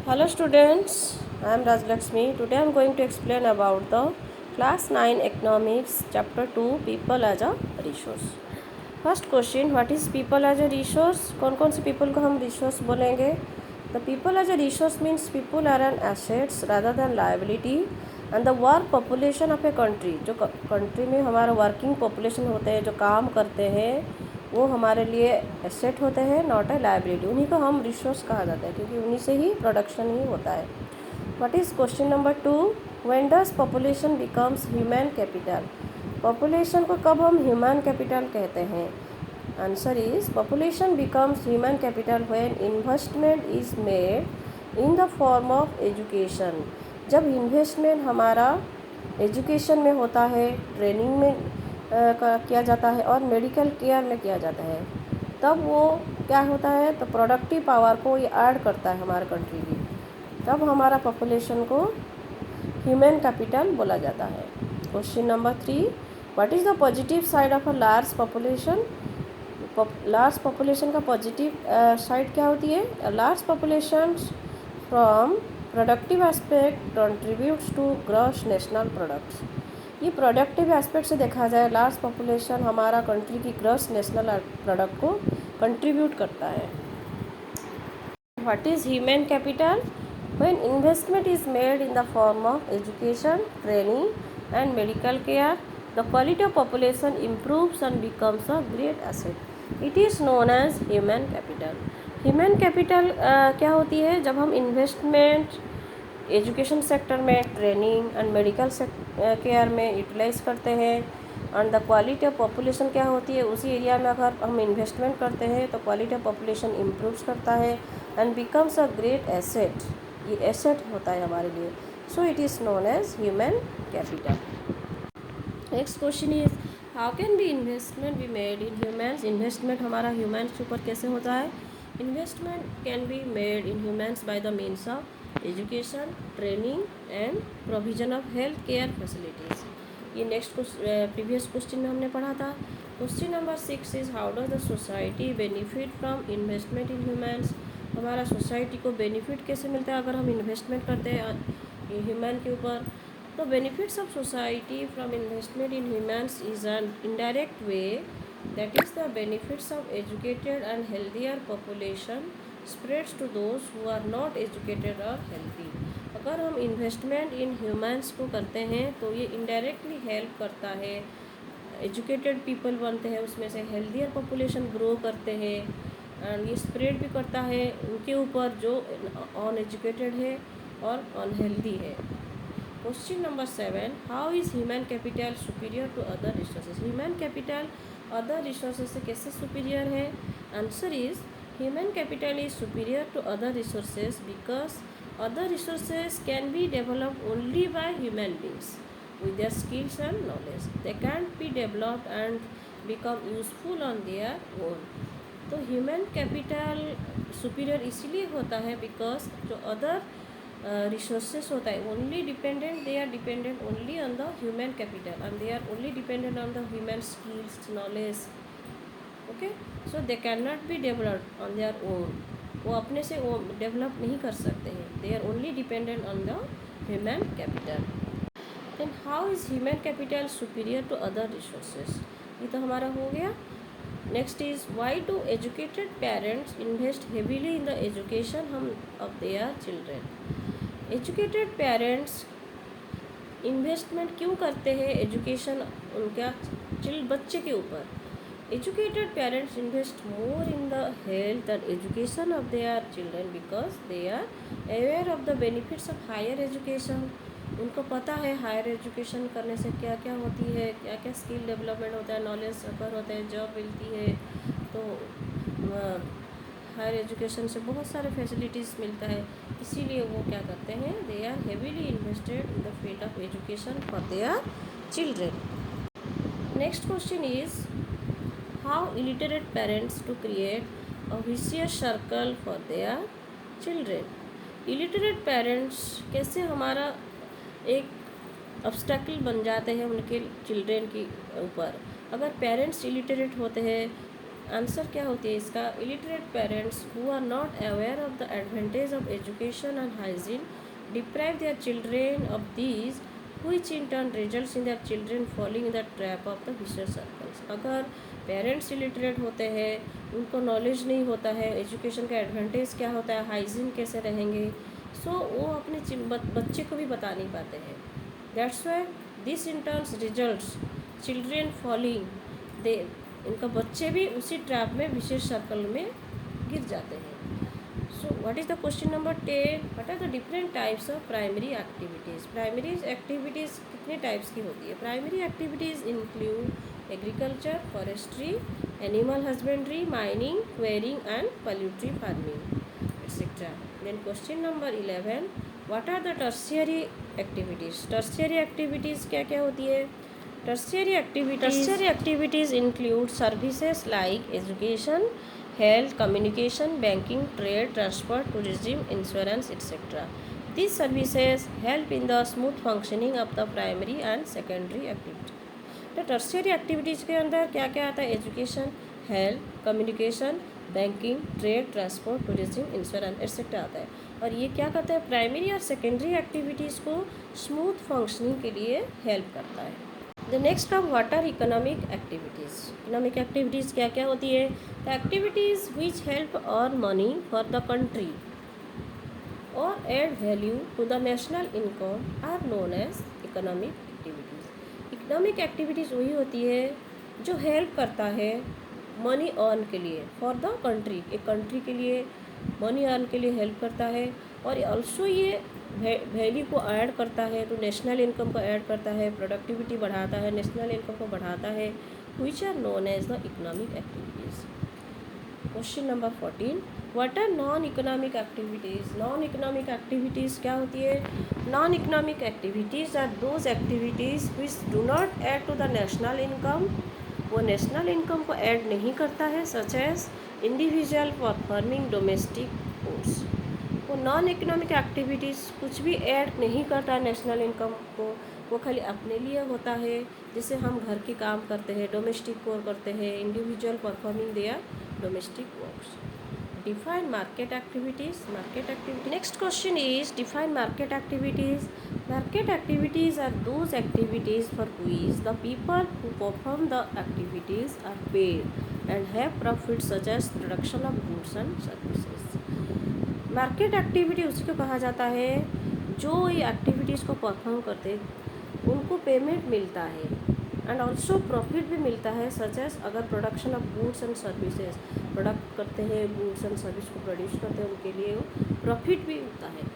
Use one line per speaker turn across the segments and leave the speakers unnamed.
Hello students, I am Rajlakshmi. Today I am going to explain about the class 9 economics chapter 2 people as a resource. First question, what is people as a resource? कौन कौन से people को हम resource बोलेंगे? The people as a resource means people are an assets rather than liability and the work population of a country. जो country में हमारा working population होते हैं, जो काम करते हैं, वो हमारे लिए एसेट होते हैं, नॉट ए लाइबिलिटी. उन्हीं को हम रिसोर्स कहा जाता है क्योंकि उन्हीं से ही प्रोडक्शन ही होता है. What is question number 2, when does population becomes human capital? Population को कब हम ह्यूमन कैपिटल कहते हैं? Answer is population becomes human capital when investment is made in the form of education. जब इन्वेस्टमेंट हमारा एजुकेशन में होता है, ट्रेनिंग में किया जाता है और मेडिकल केयर में किया जाता है, तब वो क्या होता है, तो प्रोडक्टिव पावर को ये ऐड करता है हमारे कंट्री की. तब हमारा पॉपुलेशन को ह्यूमन कैपिटल बोला जाता है. Question number 3, what is the positive side of a large population? Large population का पॉजिटिव साइड क्या होती है? Large population from productive aspect contributes to gross national products. ये प्रोडक्टिव एस्पेक्ट से देखा जाए, लार्ज पॉपुलेशन हमारा कंट्री की ग्रॉस नेशनल प्रोडक्ट को कंट्रीब्यूट करता है. What is human capital? When investment is made in the form of education, training and medical care, the quality of population improves and becomes a great asset. It is known as human capital. Human capital क्या होती है? जब हम investment education sector में, training and medical care में utilise करते हैं. And the quality of population क्या होती है? उसी एरिया में अगर हम इन्वेस्टमेंट करते हैं तो क्वालिटी ऑफ पॉपुलेशन इम्प्रूव्स करता है and becomes a great asset. ये एसेट होता है हमारे लिए. So it is known as human capital. Next question is, how can be investment be made in humans? Investment हमारा ह्यूमन्स के ऊपर कैसे होता है? Investment can be made in humans by the means of education, training and provision of health care facilities. ये next previous question में हमने पढ़ा था. Question number 6 is, how does the society benefit from investment in humans? हमारा society को benefit कैसे मिलता है अगर हम इन्वेस्टमेंट करते हैं ह्यूमन के ऊपर? तो benefits of society from investment in humans is an indirect way, that is the benefits of educated and healthier population spreads to those who are not educated और हेल्दी. अगर हम इन्वेस्टमेंट इन ह्यूमन्स को करते हैं तो ये indirectly help करता है. एजुकेटेड पीपल बनते हैं, उसमें से हेल्दियर पॉपुलेशन ग्रो करते हैं एंड ये स्प्रेड भी करता है उनके ऊपर जो अनएजुकेटेड है और अनहेल्दी है. Question number 7, how is human capital superior to other resources? Human capital other resources से कैसे सुपीरियर है? Answer is human capital is superior to other resources because other resources can be developed only by human beings with their skills and knowledge. They can't be developed and become useful on their own. तो human capital superior इसीलिए होता है because जो other resources होता है only dependent, they are dependent only on the human capital and they are only dependent on the human skills, knowledge. Okay, so they can not be developed on their own. वो अपने से वो develop नहीं कर सकते हैं. They are only dependent on the human capital. Then how is human capital superior to other resources? ये तो हमारा हो गया. Next is, why do educated parents invest heavily in the education of their children? Educated parents investment क्यों करते हैं education उनका बच्चे के ऊपर? Educated parents invest more in the health and education of their children because they are aware of the benefits of higher education. उनको पता है हायर एजुकेशन करने से क्या क्या होती है, क्या क्या स्किल डेवलपमेंट होता है, नॉलेज अकर होता है, जॉब मिलती है. तो हायर एजुकेशन से बहुत सारे फैसिलिटीज़ मिलता है. इसीलिए वो क्या करते हैं, they are heavily invested in the field of education for their children. Next question is, how illiterate parents to create a vicious circle for their children? illiterate parents कैसे हमारा एक obstacle बन जाते हैं उनके चिल्ड्रेन के ऊपर? अगर पेरेंट्स illiterate होते हैं आंसर क्या होती है इसका? Illiterate parents who are not aware of the advantage of education and hygiene deprive their children of these which in turn results in their children falling in the trap of the vicious circles. अगर parents illiterate होते हैं, उनको knowledge नहीं होता है education का advantage क्या होता है, हाइजीन कैसे रहेंगे, सो वो अपने बच्चे को भी बता नहीं पाते हैं. That's why this in turns results children falling, they इनका बच्चे भी उसी ट्रैप में विशेष सर्कल में गिर जाते हैं. So what is the question number 10? What are the different types of primary activities? Primary activities कितने types की होती है? Primary activities include agriculture, forestry, animal husbandry, mining, quarrying and poultry farming, etc. Then question number 11. What are the tertiary activities? Tertiary activities क्या क्या होती है? Tertiary activities include services like education, health, communication, banking, trade, transport, tourism, insurance, etc. These services help in the smooth functioning of the primary and secondary activity. तो tertiary activities के अंदर क्या क्या आता है? Education, health, communication, banking, trade, transport, tourism, insurance etcetera आता है. और ये क्या करता है? प्राइमरी और सेकेंडरी एक्टिविटीज़ को स्मूथ फंक्शनिंग के लिए हेल्प करता है. The next come what are economic activities. Economic activities क्या क्या होती है? The activities which help earn money for the country और add value to the national income are known as economic activities. Economic activities वही होती है जो help करता है मनी अर्न के लिए फॉर द कंट्री, एक कंट्री के लिए मनी अर्न के लिए हेल्प करता है, और ऑल्सो ये वैल्यू को ऐड करता है, तो नेशनल इनकम को ऐड करता है, प्रोडक्टिविटी बढ़ाता है, नेशनल इनकम को बढ़ाता है, which are known as the economic activities. Question number 14. What are non economic activities. Non economic activities क्या होती है? Non economic activities are those activities which do not add to the national income. वो national income को add नहीं करता है, such as individual performing domestic chores. वो non economic activities कुछ भी ऐड नहीं करता नेशनल इनकम को, वो खाली अपने लिए होता है. जैसे हम घर के काम करते हैं, डोमेस्टिक कोर करते हैं, individual performing their domestic works. Define market activities. Market activity. Next question is define market activities. Market activities are those activities for which the people who perform the activities are paid and have profit such as production of goods and services. Market activity उसी को कहा जाता है जो ये activities को perform करते उनको पेमेंट मिलता है एंड ऑल्सो प्रॉफिट भी मिलता है, सच एज अगर production of goods and services product करते हैं, गुड्स एंड सर्विस को प्रोड्यूस करते हैं, उनके लिए प्रॉफिट भी होता है.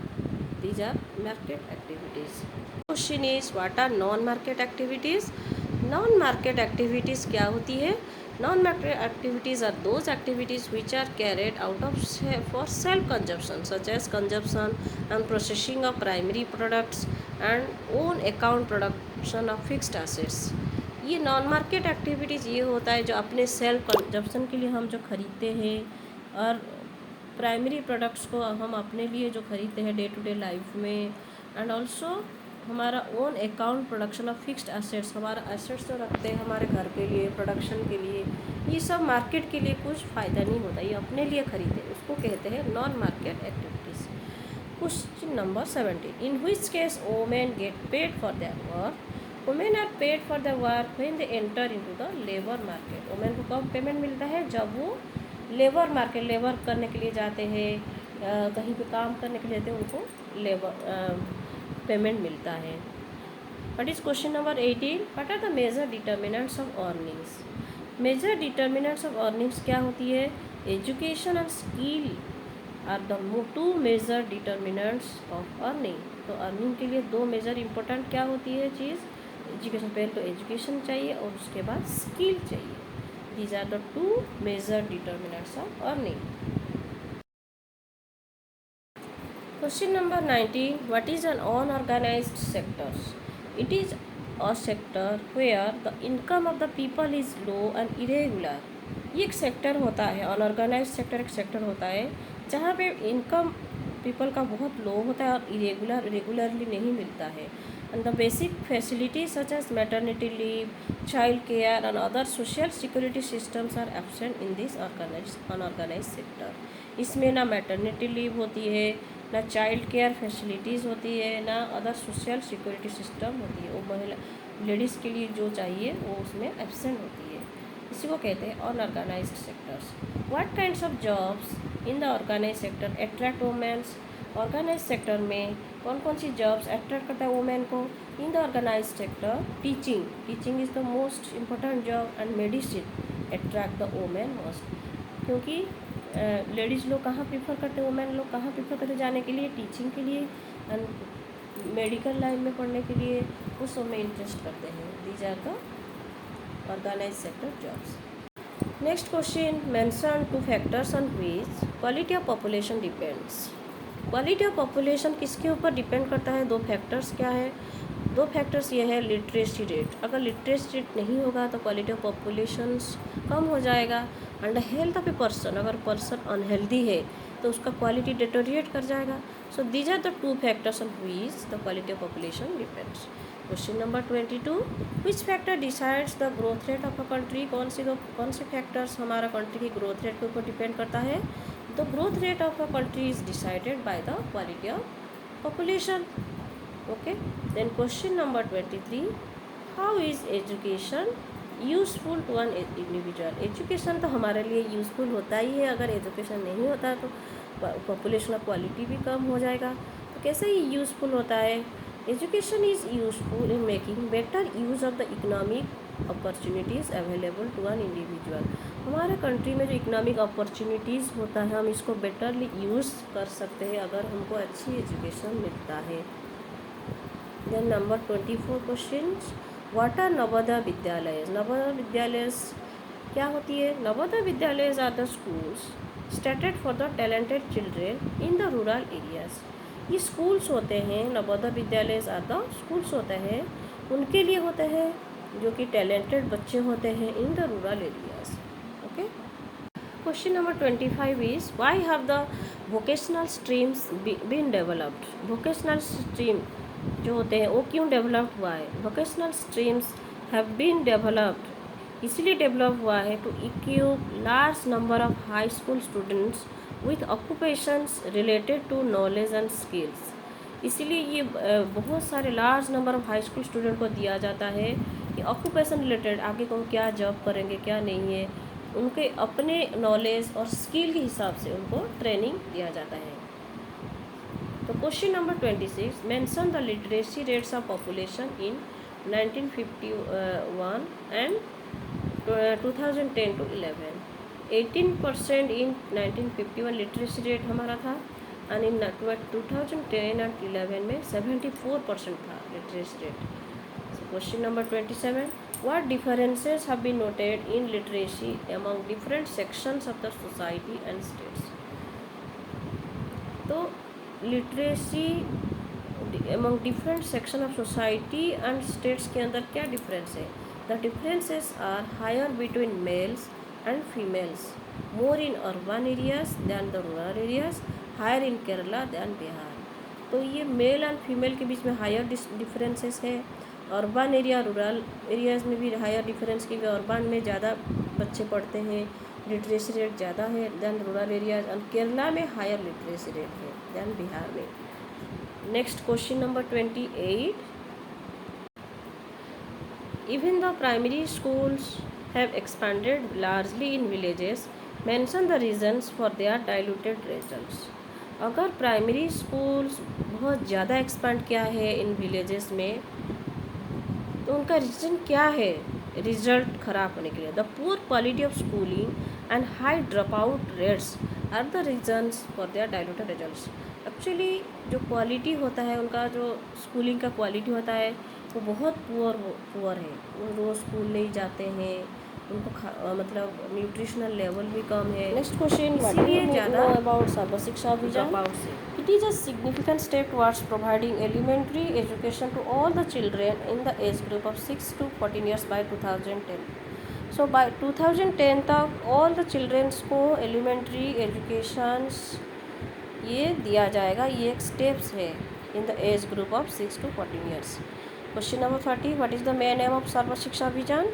These are market activities. Question is what are non market activities. Non market activities क्या होती है? Non-market activities are those activities which are carried out of for self-consumption, such as consumption and processing of primary products and own account production of fixed assets. ये non market activities ये होता है जो अपने self consumption के लिए हम जो खरीदते हैं, और प्राइमरी प्रोडक्ट्स को हम अपने लिए जो खरीदते हैं डे टू डे लाइफ में, एंड ऑल्सो हमारा own account production of fixed assets, हमारा एसेट्स जो रखते हैं हमारे घर के लिए, प्रोडक्शन के लिए, ये सब मार्केट के लिए कुछ फ़ायदा नहीं होता, ये अपने लिए खरीदे, उसको कहते हैं non market activities. Question number 17. In which case women get paid for their work. Women are paid for their work when they enter into the labour market. Women को कब पेमेंट मिलता है? जब वो लेबर मार्केट, लेबर करने के लिए जाते हैं, कहीं पे काम करने के लिए जाते हैं, उनको लेबर पेमेंट मिलता है. What is question number 18. What are the major determinants of earnings. Major determinants of earnings क्या होती है? Education and skill are the two major determinants of earning. तो अर्निंग के लिए दो मेजर इंपॉर्टेंट क्या होती है चीज़? एजुकेशन. पहले तो एजुकेशन चाहिए और उसके बाद स्किल चाहिए. These are the two major determinants of earning. Question number 19. What is an unorganized sector? It is a sector where the income of the people is low and irregular. ये एक sector होता है, unorganised sector एक sector होता है जहाँ पे income people का बहुत लो होता है और रेगुलरली नहीं मिलता है। And the basic facility such as maternity leave, child care and other social security systems are absent in this unorganise sector. इसमें ना मैटरनिटी लीव होती है, ना चाइल्ड केयर फैसिलिटीज़ होती है, ना अदर सोशल सिक्योरिटी सिस्टम होती है। वो महिला लेडीज़ के लिए जो चाहिए वो उसमें एब्सेंट होती है। इसी को कहते हैं unorganised sectors. What kinds of jobs in the organise sector attract womens? Organise sector में कौन कौन सी जॉब्स अट्रैक्ट करता है वुमेन को? In the organise sector teaching is the most important job and medicine attract the women most. क्योंकि ladies लोग कहाँ prefer करते हैं, वुमेन लोग कहाँ प्रीफर करते जाने के लिए? टीचिंग के लिए एंड मेडिकल लाइन में पढ़ने के लिए, उस सब में इंटरेस्ट करते हैं। These are the organise sector jobs. Next question, mention 2 factors on which quality of population depends. Quality of population किसके ऊपर डिपेंड करता है? 2 फैक्टर्स क्या है? 2 फैक्टर्स ये है लिटरेसी रेट। अगर लिटरेसी रेट नहीं होगा तो क्वालिटी ऑफ पॉपुलेशंस कम हो जाएगा। And health of a person, अगर पर्सन अनहेल्दी है तो उसका क्वालिटी डिटोरिएट कर जाएगा। So these are the 2 factors on which the quality of population depends. Question number 22, which factor decides the growth rate of a country? कौन से factors हमारा country की ग्रोथ रेट के ऊपर डिपेंड करता है? The growth rate of a country is decided by the quality of population. Okay, then question number 23, how is education useful to an individual? Education तो हमारे लिए यूजफुल होता ही है। अगर एजुकेशन नहीं होता तो पॉपुलेशन का क्वालिटी भी कम हो जाएगा। तो कैसे ही यूजफुल होता है? Education is useful in making better use of the economic opportunities available to an individual. हमारे कंट्री में जो इकोनॉमिक अपॉर्चुनिटीज़ होता है हम इसको बेटरली यूज़ कर सकते हैं अगर हमको अच्छी एजुकेशन मिलता है। Then number 24 question, what are Navodaya Vidyalaya? Navodaya Vidyalaya क्या होती है? Navodaya Vidyalaya are the schools started for the talented children in the rural areas. ये स्कूल्स होते हैं, Navodaya Vidyalaya are the schools होते हैं, उनके लिए होते हैं जो कि टैलेंटेड बच्चे होते हैं in the rural areas. Okay, question number 25 is why have the vocational streams been developed? Vocational stream जो होते हैं वो क्यों डेवलप हुआ है? Vocational streams have been developed इसलिए डेवलप हुआ है to equip large number of high school students with occupations related to knowledge and skills. इसीलिए ये बहुत सारे large number of high school student को दिया जाता है कि ऑक्यूपेशन रिलेटेड आगे को क्या जॉब करेंगे क्या नहीं है, उनके अपने नॉलेज और स्किल के हिसाब से उनको ट्रेनिंग दिया जाता है। तो question number 26, mention the literacy rates of population in 1951 and 2010 to 11। 18% in 1951 literacy rate हमारा था एंड इन 2010 एंड 11 में 74% था literacy rate. Question number 27, what differences have been noted in literacy among different sections of the society and states? तो literacy among different section of society and states के अंदर क्या difference है? The differences are higher between males and females, more in urban areas than the rural areas, higher in Kerala than Bihar। तो ये male and female के बीच में higher differences है। Urban area rural areas में भी higher difference, क्योंकि urban में ज़्यादा बच्चे पढ़ते हैं, लिटरेसी रेट ज़्यादा है than rural areas, and Kerala में हायर लिटरेसी रेट है दैन बिहार में। Next question number 28, even the primary schools have expanded largely in villages, mention the reasons for their diluted results। अगर प्राइमरी स्कूल्स बहुत ज़्यादा expand किया है इन विलेजेस में तो उनका रीज़न क्या है रिजल्ट ख़राब होने के लिए? The poor quality of schooling and high drop out rates are the reasons for their diluted results. Actually जो क्वालिटी होता है उनका, जो स्कूलिंग का क्वालिटी होता है वो बहुत पुअर है। वो रोज़ स्कूल नहीं जाते हैं, उनको मतलब न्यूट्रिशनल लेवल भी कम है। नेक्स्ट क्वेश्चन, इसीलिए ज़्यादा about Sarva Shiksha Abhiyan. It is a significant step towards providing elementary education to all the children in the age group of 6 to 14 years by 2010। So by 2010 तक ऑल द चिल्ड्रेंस को elementary educations ये दिया जाएगा, ये एक steps है in the age group of 6 to 14 years. Question number 30, what is the main aim of Sarva Shiksha Abhiyan?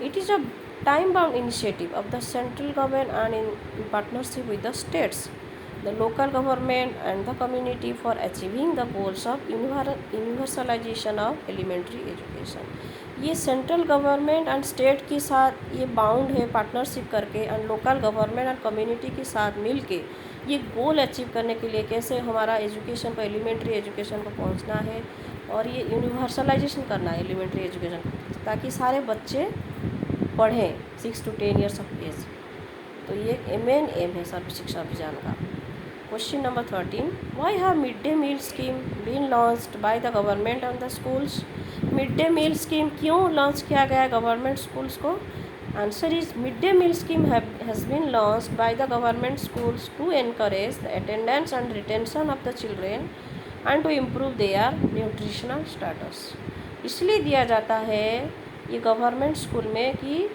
It is a time bound initiative of the central government and in partnership with the states, the local government and the community for achieving the goals of universalisation of elementary education. ये central government and state के साथ ये bound है partnership करके, and local government and community के साथ मिल के ये गोल अचीव करने के लिए कैसे हमारा एजुकेशन को, एलिमेंट्री एजुकेशन को पहुंचना है और ये यूनिवर्सलाइजेशन करना है एलिमेंट्री एजुकेशन, ताकि सारे बच्चे पढ़ें 6 to 10 ईयर्स ऑफ एज। तो ये मेन एम है सर्व शिक्षा अभियान का। Question number 13, why have mid day meal scheme been launched by the government and the schools? Mid day meal scheme क्यों लॉन्च किया गया है गवर्नमेंट स्कूल्स को? Answer is mid day meal scheme has been launched by the government schools to encourage the attendance and retention of the children and to improve their nutritional status. इसलिए दिया जाता है ये government school में कि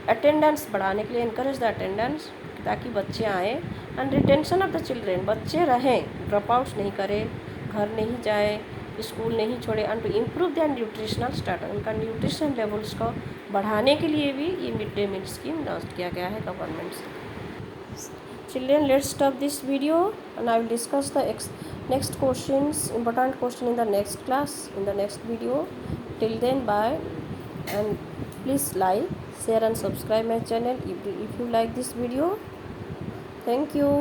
attendance बढ़ाने के लिए, इनकरेज द अटेंडेंस, ताकि बच्चे आएँ, and retention of the children, बच्चे रहें, ड्रॉप आउट्स नहीं करें, घर नहीं जाए, स्कूल नहीं छोड़े, and to improve their nutritional status, उनका न्यूट्रिशन लेवल्स को बढ़ाने के लिए भी ये mid day meal scheme launch किया गया है गवर्नमेंट से। Children, let's stop this video and I will discuss the next questions, important question in the next class, in the next video. Till then, bye, and please like, share and subscribe my channel if you like this video. Thank you.